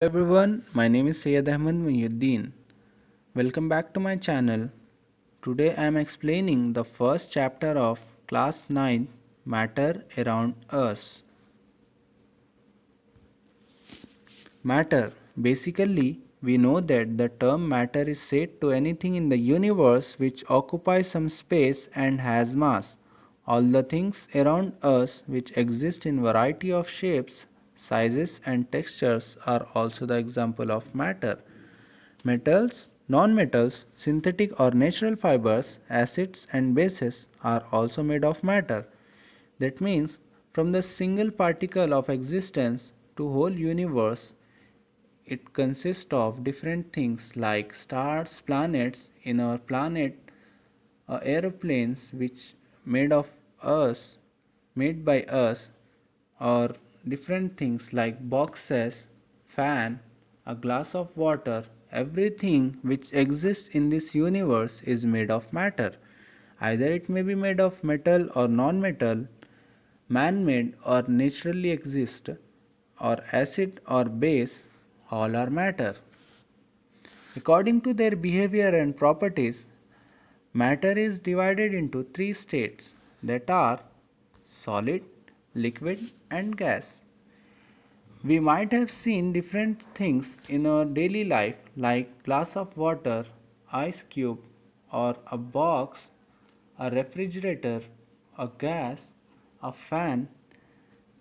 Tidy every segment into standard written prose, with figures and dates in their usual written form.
Everyone, my name is Syed Ahmed Muhyiddin. Welcome back to my channel. Today I am explaining the first chapter of class 9 Matter Around Us. Matter. Basically, we know that the term matter is said to anything in the universe which occupies some space and has mass. All the things around us which exist in variety of shapes, sizes and textures are also the example of matter. Metals, non-metals, synthetic or natural fibers, acids and bases are also made of matter. That means from the single particle of existence to whole universe, it consists of different things like stars, planets, in our planet, aeroplanes which made of us, made by us, or different things like boxes, fan, a glass of water. Everything which exists in this universe is made of matter. Either it may be made of metal or non-metal, man-made or naturally exist, or acid or base, all are matter. According to their behavior and properties, matter is divided into three states, that are solid, liquid and gas. We might have seen different things in our daily life like glass of water, ice cube or a box, a refrigerator, a gas, a fan.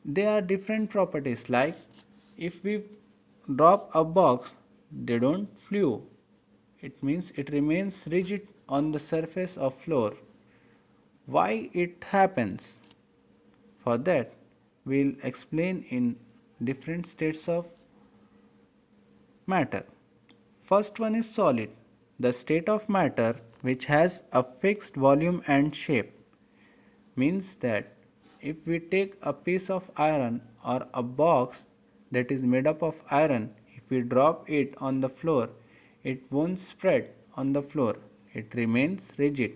They are different properties like if we drop a box, they don't flew. It means it remains rigid on the surface of floor. Why it happens? For that, we'll explain in different states of matter. First one is solid, the state of matter which has a fixed volume and shape. Means that if we take a piece of iron or a box that is made up of iron, if we drop it on the floor, it won't spread on the floor, it remains rigid.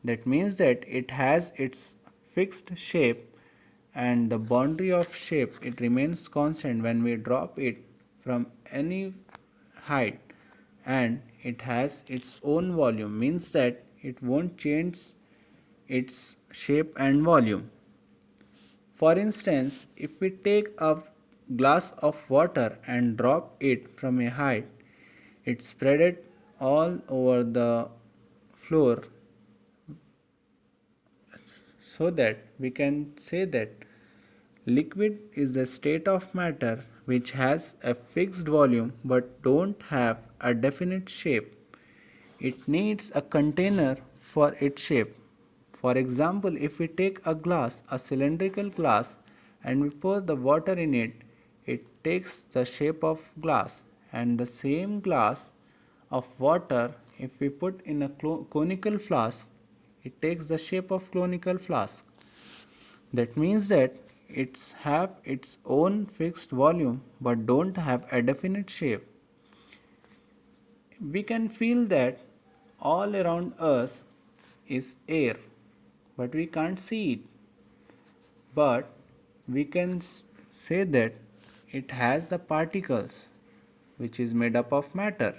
That means that it has its fixed shape and the boundary of shape it remains constant when we drop it from any height, and it has its own volume, means that it won't change its shape and volume. For instance, if we take a glass of water and drop it from a height, it spread it all over the floor, so that we can say that liquid is the state of matter which has a fixed volume but don't have a definite shape. It needs a container for its shape. For example, if we take a glass, a cylindrical glass, and we pour the water in it, it takes the shape of glass. And the same glass of water, if we put in a conical flask, it takes the shape of conical flask. That means that it's have its own fixed volume but don't have a definite shape. We can feel that all around us is air, but we can't see it. But we can say that it has the particles which is made up of matter.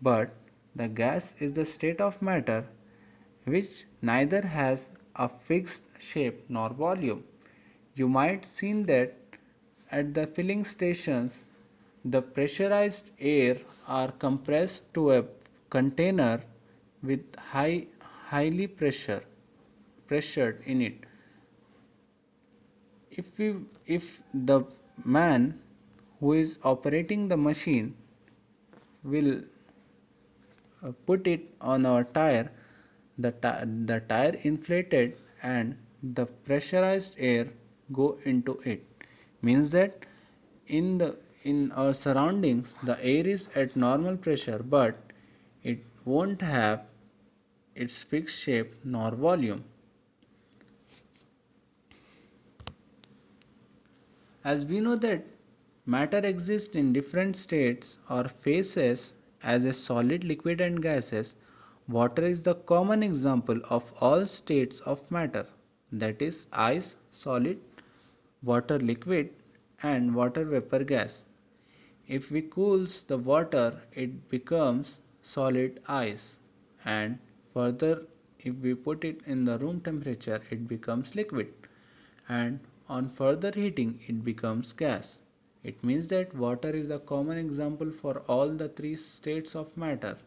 But the gas is the state of matter which neither has a fixed shape nor volume. You might seen that at the filling stations the pressurized air are compressed to a container with highly pressured in it. If the man who is operating the machine will put it on our tire, the tire inflated and the pressurized air go into it, means that in the in our surroundings the air is at normal pressure but it won't have its fixed shape nor volume. As we know that matter exists in different states or phases as a solid, liquid and gases, water is the common example of all states of matter, that is ice solid, water liquid and water vapor gas. If we cools the water, it becomes solid ice, and further if we put it in the room temperature, it becomes liquid, and on further heating it becomes gas. It means that water is the common example for all the three states of matter.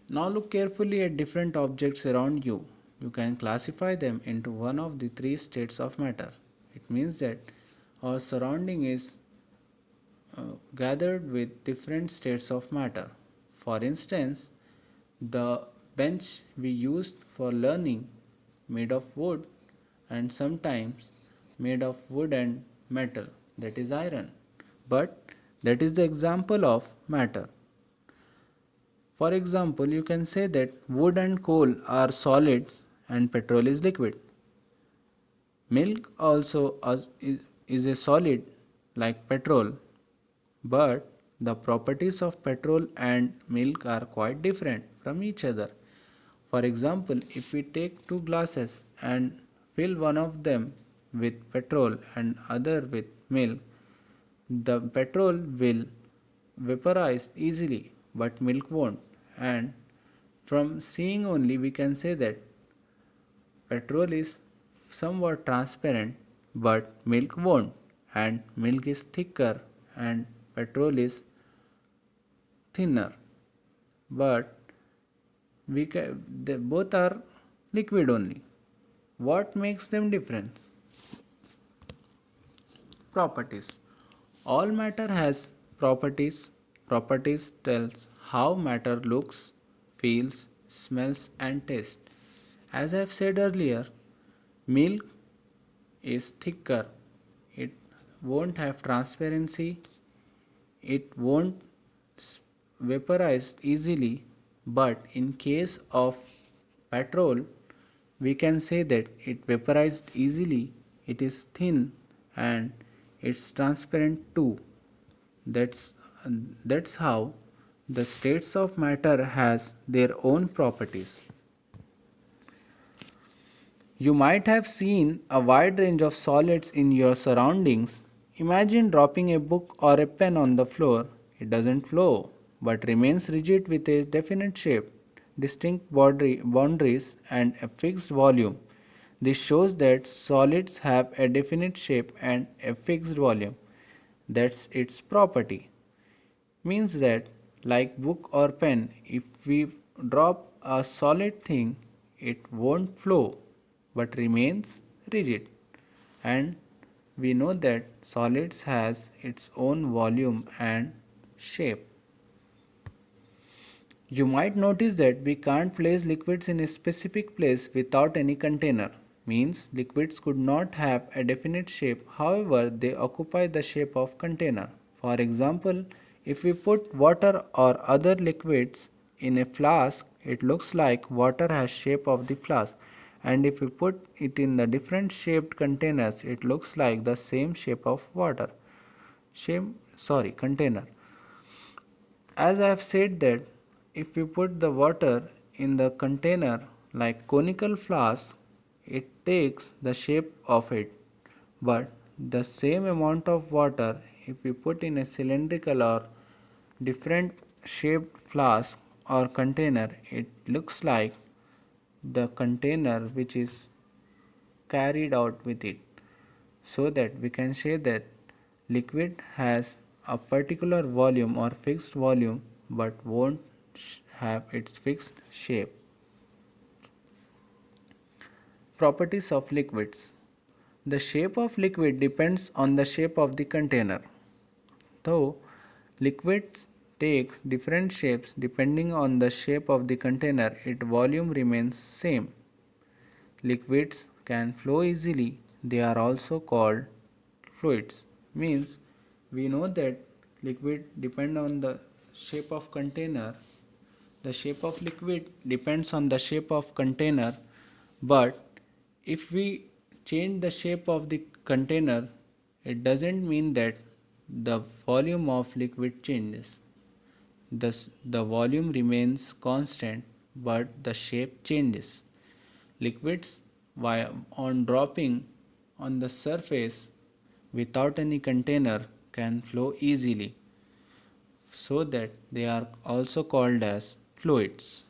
Now look carefully at different objects around you. You can classify them into one of the three states of matter. It means that our surrounding is gathered with different states of matter. For instance, the bench we used for learning made of wood and sometimes made of wood and metal, that is iron. But that is the example of matter. For example, you can say that wood and coal are solids and petrol is liquid. Milk also is a solid like petrol, but the properties of petrol and milk are quite different from each other. For example, if we take two glasses and fill one of them with petrol and other with milk, the petrol will vaporize easily but milk won't. And from seeing only we can say that petrol is somewhat transparent but milk won't, and milk is thicker and petrol is thinner, but they both are liquid only. What makes them different? Properties. All matter has properties. Properties tells how matter looks, feels, smells and tastes. As I have said earlier, milk is thicker. It won't have transparency. It won't vaporize easily. But in case of petrol, we can say that it vaporized easily. It is thin and it's transparent too. That's that's how the states of matter has their own properties. You might have seen a wide range of solids in your surroundings. Imagine dropping a book or a pen on the floor. It doesn't flow, but remains rigid with a definite shape, distinct boundaries, and a fixed volume. This shows that solids have a definite shape and a fixed volume. That's its property. Means that, like book or pen, if we drop a solid thing, it won't flow but remains rigid. And we know that solids has its own volume and shape. You might notice that we can't place liquids in a specific place without any container. Means liquids could not have a definite shape, however they occupy the shape of container. For example, if we put water or other liquids in a flask, it looks like water has shape of the flask, and if we put it in the different shaped containers, it looks like the same shape of water. Container. As I have said that if we put the water in the container like conical flask, it takes the shape of it. But the same amount of water if we put in a cylindrical or different shaped flask or container, it looks like the container which is carried out with it, so that we can say that liquid has a particular volume or fixed volume but won't have its fixed shape. Properties of liquids. The shape of liquid depends on the shape of the container. Though liquids takes different shapes depending on the shape of the container, its volume remains same. Liquids can flow easily. They are also called fluids. Means we know that liquid depend on the shape of container. The shape of liquid depends on the shape of container, but if we change the shape of the container, it doesn't mean that the volume of liquid changes. Thus, the volume remains constant, but the shape changes. Liquids, while on dropping on the surface, without any container can flow easily, so that they are also called as fluids.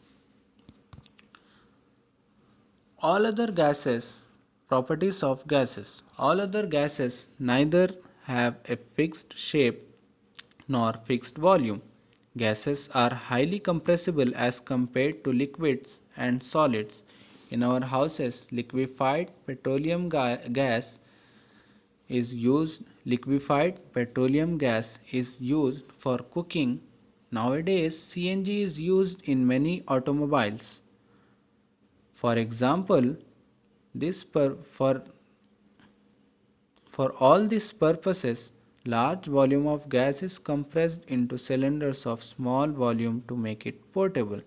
All other gases, properties of gases. All other gases neither have a fixed shape nor fixed volume. Gases are highly compressible as compared to liquids and solids. In our houses, liquefied petroleum gas is used. Liquefied petroleum gas is used for cooking. Nowadays, CNG is used in many automobiles. For example, this for all these purposes, large volume of gas is compressed into cylinders of small volume to make it portable.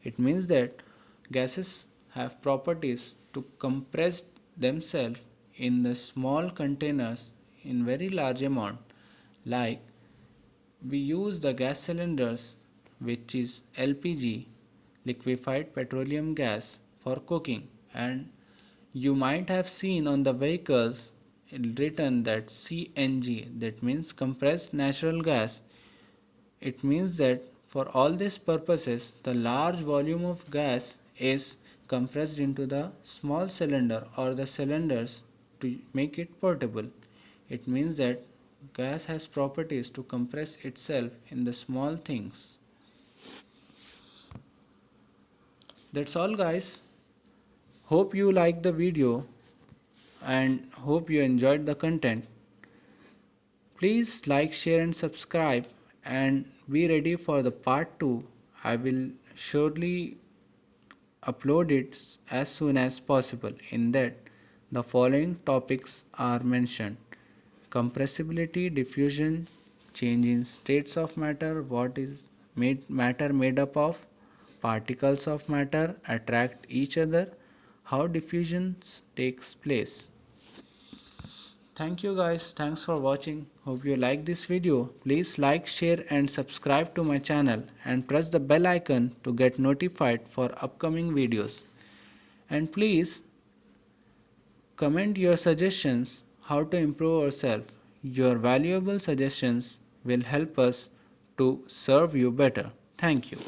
It means that gases have properties to compress themselves in the small containers in very large amount. Like we use the gas cylinders, which is LPG, liquefied petroleum gas, for cooking, and you might have seen on the vehicles written that CNG, that means compressed natural gas. It means that for all these purposes, the large volume of gas is compressed into the small cylinder or the cylinders to make it portable. It means that gas has properties to compress itself in the small things. That's all, guys. Hope you liked the video and hope you enjoyed the content. Please like, share and subscribe, and be ready for the part 2. I will surely upload it as soon as possible. In that, the following topics are mentioned: compressibility, diffusion, change in states of matter, what is matter made up of, particles of matter attract each other, how diffusion takes place. Thank you guys. Thanks for watching. Hope you like this video. Please like, share and subscribe to my channel and press the bell icon to get notified for upcoming videos. And please comment your suggestions how to improve ourselves. Your valuable suggestions will help us to serve you better. Thank you.